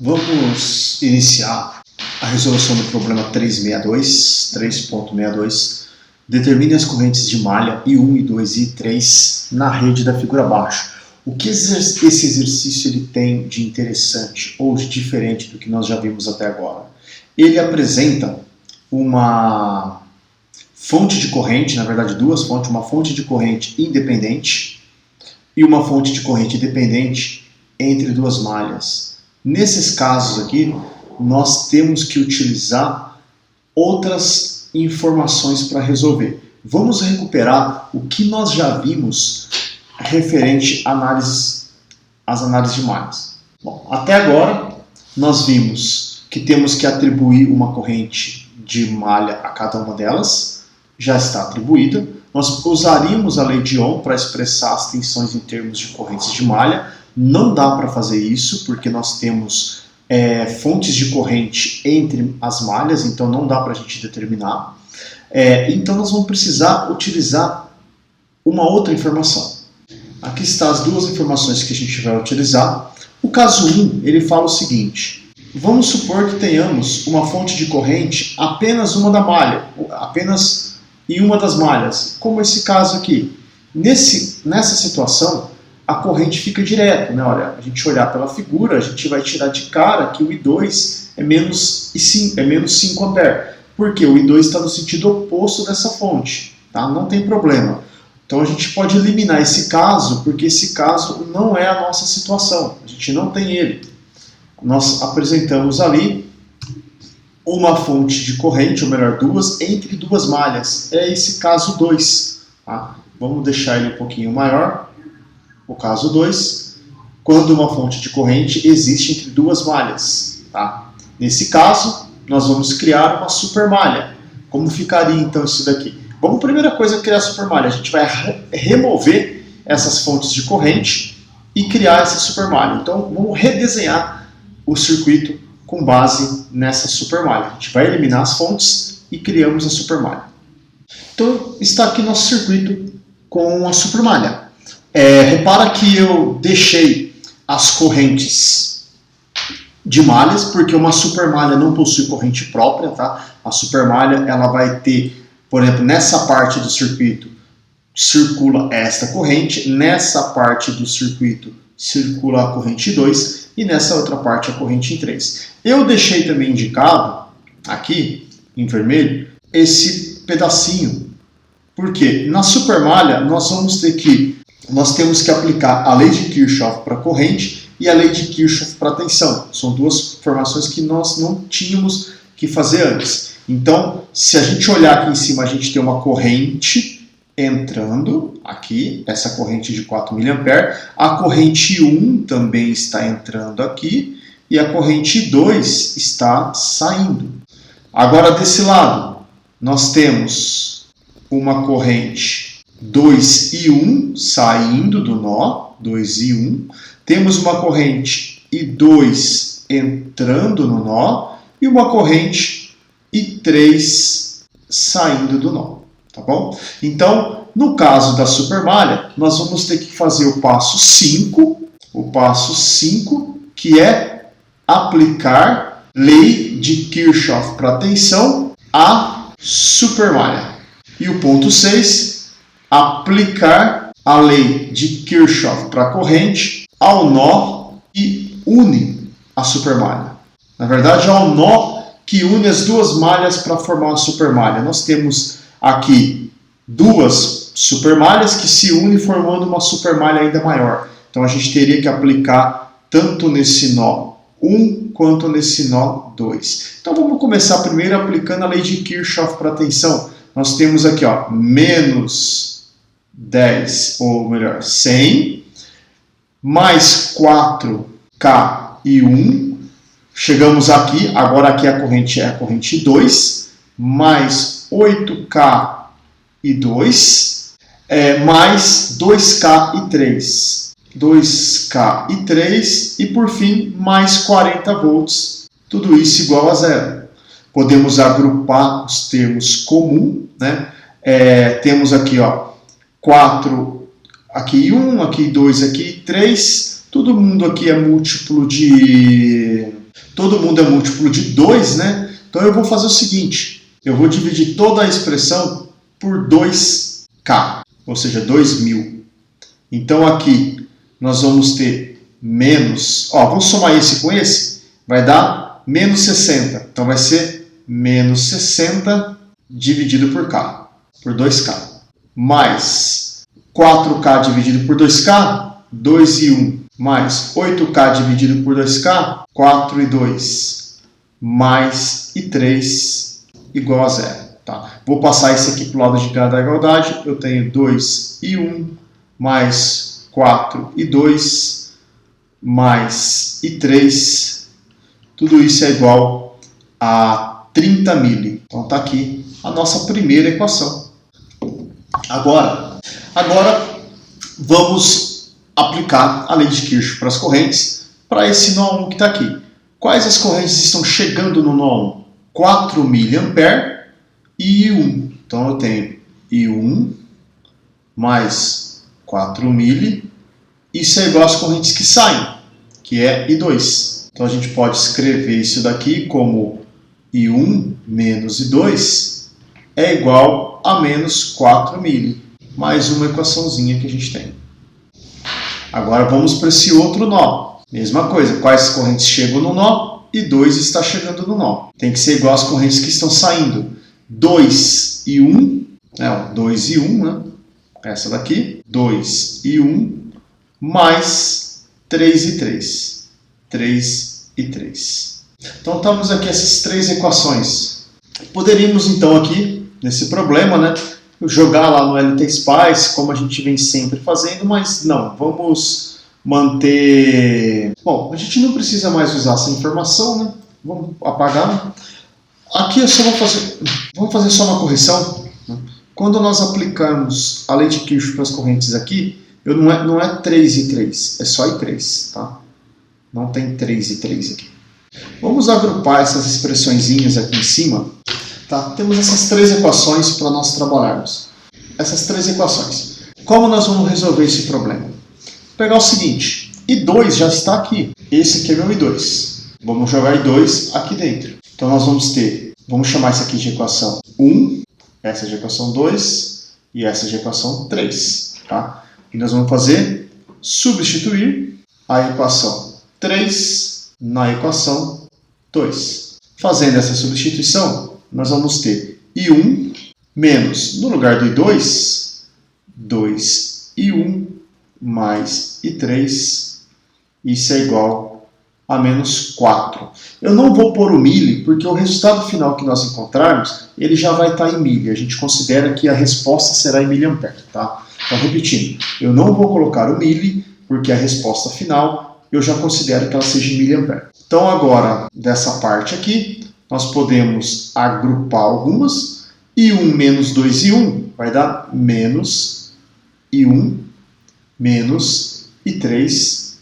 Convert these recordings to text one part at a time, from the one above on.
Vamos iniciar a resolução do problema 3.62. Determine as correntes de malha I1, I2 e I3 na rede da figura abaixo. O que esse exercício ele tem de interessante ou de diferente do que nós já vimos até agora? Ele apresenta uma fonte de corrente, na verdade duas fontes, uma fonte de corrente independente e uma fonte de corrente dependente entre duas malhas. Nesses casos aqui, nós temos que utilizar outras informações para resolver. Vamos recuperar o que nós já vimos referente às análises de malhas. Bom, até agora, nós vimos que temos que atribuir uma corrente de malha a cada uma delas. Já está atribuída. Nós usaríamos a lei de Ohm para expressar as tensões em termos de correntes de malha. Não dá para fazer isso, porque nós temos fontes de corrente entre as malhas, então não dá para a gente determinar. Então nós vamos precisar utilizar uma outra informação. Aqui estão as duas informações que a gente vai utilizar. O caso 1, ele fala o seguinte: vamos supor que tenhamos uma fonte de corrente apenas uma da malha, apenas em uma das malhas, como esse caso aqui. Nessa situação, a corrente fica direto, né? Olha, a gente olhar pela figura, a gente vai tirar de cara que o I2 é menos 5 ampere, porque o I2 está no sentido oposto dessa fonte, tá? Não tem problema. Então a gente pode eliminar esse caso, porque esse caso não é a nossa situação, a gente não tem ele. Nós apresentamos ali uma fonte de corrente, ou melhor, duas, entre duas malhas. É esse caso 2. Tá? Vamos deixar ele um pouquinho maior. O caso 2, quando uma fonte de corrente existe entre duas malhas. Tá? Nesse caso, nós vamos criar uma supermalha. Como ficaria então isso daqui? Vamos, primeira coisa, criar a supermalha. A gente vai remover essas fontes de corrente e criar essa supermalha. Então, vamos redesenhar o circuito com base nessa supermalha. A gente vai eliminar as fontes e criamos a supermalha. Então, está aqui nosso circuito com a supermalha. Repara que eu deixei as correntes de malhas, porque uma supermalha não possui corrente própria, tá? A supermalha ela vai ter, por exemplo, nessa parte do circuito circula esta corrente, nessa parte do circuito circula a corrente 2 e nessa outra parte a corrente 3. Eu deixei também indicado, aqui em vermelho, esse pedacinho, porque na supermalha nós temos que aplicar a lei de Kirchhoff para a corrente e a lei de Kirchhoff para a tensão. São duas informações que nós não tínhamos que fazer antes. Então, se a gente olhar aqui em cima, a gente tem uma corrente entrando aqui, essa corrente de 4 mA. A corrente 1 também está entrando aqui e a corrente 2 está saindo. Agora, desse lado, nós temos uma corrente 2 e 1 saindo do nó, 2 e 1. Temos uma corrente I2 entrando no nó e uma corrente I3 saindo do nó, tá bom? Então, no caso da supermalha, nós vamos ter que fazer o passo 5, que é aplicar lei de Kirchhoff para a tensão à supermalha. E o ponto 6, aplicar a lei de Kirchhoff para a corrente ao nó e une a supermalha. Na verdade, ao nó que une as duas malhas para formar uma supermalha. Nós temos aqui duas supermalhas que se unem formando uma supermalha ainda maior. Então a gente teria que aplicar tanto nesse nó 1 quanto nesse nó 2. Então vamos começar primeiro aplicando a lei de Kirchhoff para a tensão. Nós temos aqui, ó, menos 10, ou melhor, 100, mais 4K e 1. Chegamos aqui, agora aqui a corrente é a corrente 2, mais 8K e 2, mais 2K e 3. 2K e 3 e por fim mais 40 volts, tudo isso igual a zero. Podemos agrupar os termos comuns, né? Temos aqui, ó, 4, aqui 1, aqui 2, aqui 3, todo mundo aqui é múltiplo de Todo mundo é múltiplo de 2, né? Então eu vou fazer o seguinte, eu vou dividir toda a expressão por 2k, ou seja, 2000. Então aqui nós vamos ter menos, vamos somar esse com esse, vai dar menos 60. Então vai ser menos 60 dividido por k, por 2k. Mais 4k dividido por 2k, 2 e 1. Mais 8k dividido por 2k, 4 e 2. Mais e 3 igual a 0. Tá? Vou passar esse aqui para o lado de cá da igualdade. Eu tenho 2 e 1, mais 4 e 2, mais e 3. Tudo isso é igual a 30 mili. Então está aqui a nossa primeira equação. Agora vamos aplicar a lei de Kirchhoff para as correntes, para esse nó 1 que está aqui. Quais as correntes estão chegando no nó 1? 4 mA e I1. Então eu tenho I1 mais 4 mili. Isso é igual às correntes que saem, que é I2. Então a gente pode escrever isso daqui como I1 menos I2 é igual a menos 4 mili. Mais uma equaçãozinha que a gente tem. Agora vamos para esse outro nó. Mesma coisa, quais correntes chegam no nó? I2 está chegando no nó. Tem que ser igual às correntes que estão saindo. 2 e 1, 2 e 1, né? Essa daqui. 2 e 1, mais 3 e 3. 3 e 3. Então temos aqui essas três equações. Poderíamos então aqui, nesse problema, né, jogar lá no LTSpice, como a gente vem sempre fazendo, mas não, vamos manter... Bom, a gente não precisa mais usar essa informação, né? Vamos apagar. Aqui eu só vamos fazer só uma correção. Quando nós aplicamos a lei de Kirchhoff para as correntes aqui, não é 3 e 3, é só I3, tá? Não tem 3 e 3 aqui. Vamos agrupar essas expressõezinhas aqui em cima. Tá? Temos essas três equações para nós trabalharmos. Essas três equações. Como nós vamos resolver esse problema? Vou pegar o seguinte, I2 já está aqui. Esse aqui é meu I2. Vamos jogar I2 aqui dentro. Então nós vamos chamar isso aqui de equação 1, essa de equação 2 e essa de equação 3. Tá? E nós vamos substituir a equação 3 na equação 2. Fazendo essa substituição, nós vamos ter I1 menos, no lugar do I2, 2I1 mais I3, isso é igual a menos 4. Eu não vou pôr o mili, porque o resultado final que nós encontrarmos, ele já vai estar em mili. A gente considera que a resposta será em miliampere, tá? Então, repetindo, eu não vou colocar o mili, porque a resposta final eu já considero que ela seja em miliampere. Então, agora, dessa parte aqui, nós podemos agrupar algumas. I1 menos 2I1 vai dar menos I1 menos I3.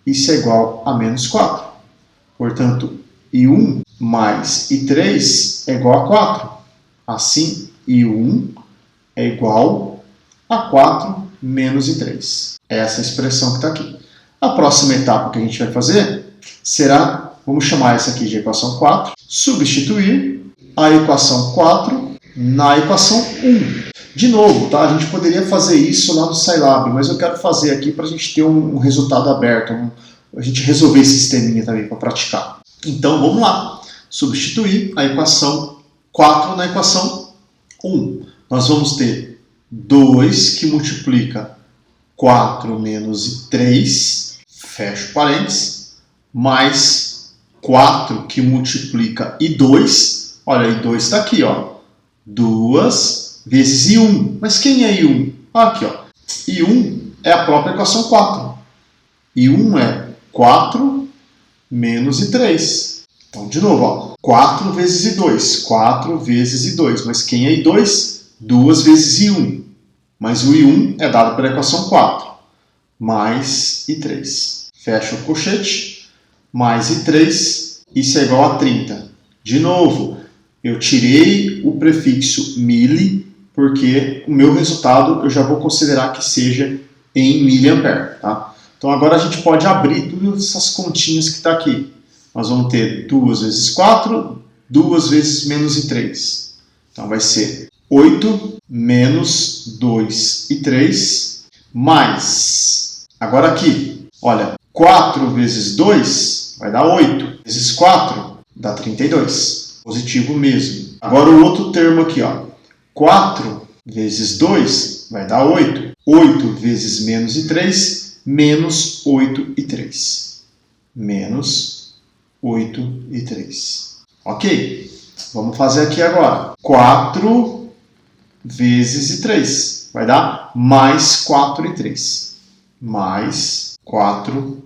Isso é igual a menos 4. Portanto, I1 mais I3 é igual a 4. Assim, I1 é igual a 4 menos I3. Essa é a expressão que está aqui. A próxima etapa que a gente vai fazer será, vamos chamar essa aqui de equação 4, substituir a equação 4 na equação 1. De novo, tá? A gente poderia fazer isso lá no Scilab, mas eu quero fazer aqui para a gente ter um resultado aberto, a gente resolver esse sisteminha também para praticar. Então, vamos lá. Substituir a equação 4 na equação 1. Nós vamos ter 2 que multiplica 4 menos 3, fecho parênteses, mais 4 que multiplica I2, olha, I2 está aqui, ó, 2 vezes I1. Mas quem é I1? Aqui, ó, I1 é a própria equação 4. I1 é 4 menos I3. Então, de novo, ó, 4 vezes I2, 4 vezes I2. Mas quem é I2? 2 vezes I1. Mas o I1 é dado pela equação 4, mais I3. Fecha o colchete, mais I3, isso é igual a 30. De novo, eu tirei o prefixo mili, porque o meu resultado eu já vou considerar que seja em miliampere. Tá? Então agora a gente pode abrir todas essas continhas que está aqui. nós vamos ter 2 vezes 4, 2 vezes menos e 3. Então vai ser 8 menos 2 e 3, mais, agora aqui, olha, 4 vezes 2 vai dar 8, vezes 4 dá 32, positivo mesmo. Agora o outro termo aqui, ó, 4 vezes 2 vai dar 8, 8 vezes menos e 3, menos 8 e 3, menos 8 e 3. Ok? Vamos fazer aqui agora. 4 vezes e 3 vai dar mais 4 e 3. Mais 4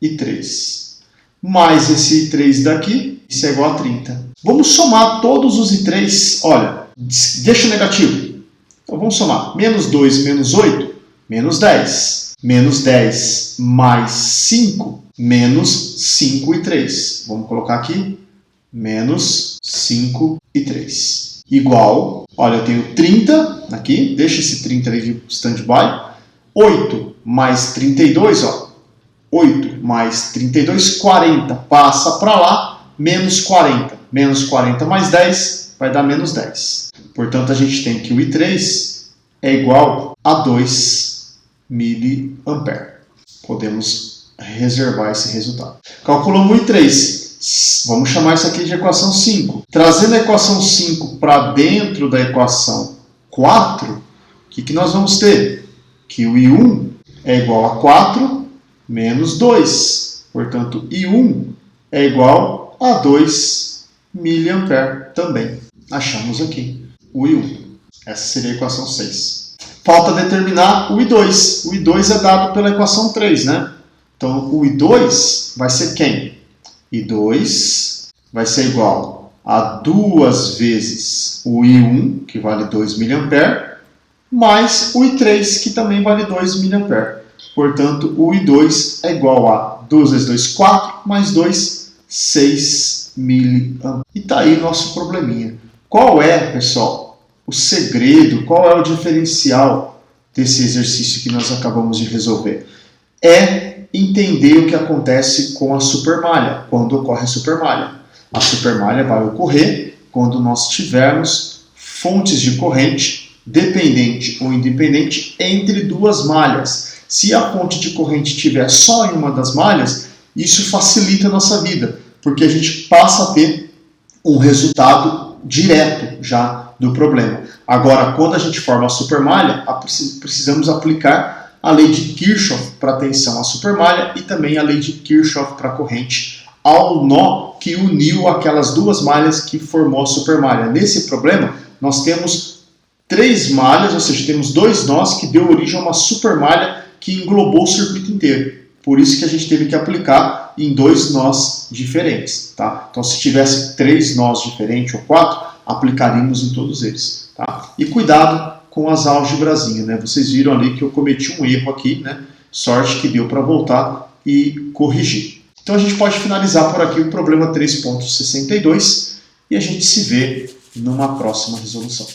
e 3. Mais esse 3 daqui, isso é igual a 30. Vamos somar todos os e 3. Olha, deixa o negativo. Então vamos somar. Menos 2 menos 8, menos 10. Menos 10 mais 5, menos 5 e 3. Vamos colocar aqui. Menos 5 e 3. Igual, olha, eu tenho 30 aqui, deixa esse 30 ali de stand-by. 8 mais 32, ó. 8 mais 32, 40. Passa para lá, menos 40. Menos 40 mais 10 vai dar menos 10. Portanto, a gente tem que o I3 é igual a 2 mA. Podemos reservar esse resultado. Calculamos o I3. Vamos chamar isso aqui de equação 5. Trazendo a equação 5 para dentro da equação 4, o que nós vamos ter? Que o I1 é igual a 4 menos 2. Portanto, I1 é igual a 2 mA também. Achamos aqui o I1. Essa seria a equação 6. Falta determinar o I2. O I2 é dado pela equação 3, né? Então, o I2 vai ser quem? I2 vai ser igual a 2 vezes o I1, que vale 2 mA, mais o I3, que também vale 2 mA. Portanto, o I2 é igual a 2 vezes 2, 4, mais 2, 6 mA. E está aí o nosso probleminha. Qual é, pessoal, o segredo, qual é o diferencial desse exercício que nós acabamos de resolver? É entender o que acontece com a supermalha, quando ocorre a supermalha. A supermalha vai ocorrer quando nós tivermos fontes de corrente, dependente ou independente, entre duas malhas. Se a fonte de corrente estiver só em uma das malhas, isso facilita a nossa vida, porque a gente passa a ter um resultado direto já do problema. Agora, quando a gente forma a supermalha, precisamos aplicar a lei de Kirchhoff para tensão à supermalha e também a lei de Kirchhoff para a corrente ao nó que uniu aquelas duas malhas que formou a supermalha. Nesse problema, nós temos 3 malhas, ou seja, temos 2 nós que deu origem a uma supermalha que englobou o circuito inteiro. Por isso que a gente teve que aplicar em 2 nós diferentes. Tá? Então, se tivesse 3 nós diferentes ou 4, aplicaríamos em todos eles. Tá? E cuidado com as álgebrazinhas, né? Vocês viram ali que eu cometi um erro aqui, né? Sorte que deu para voltar e corrigir. Então a gente pode finalizar por aqui o problema 3.62 e a gente se vê numa próxima resolução.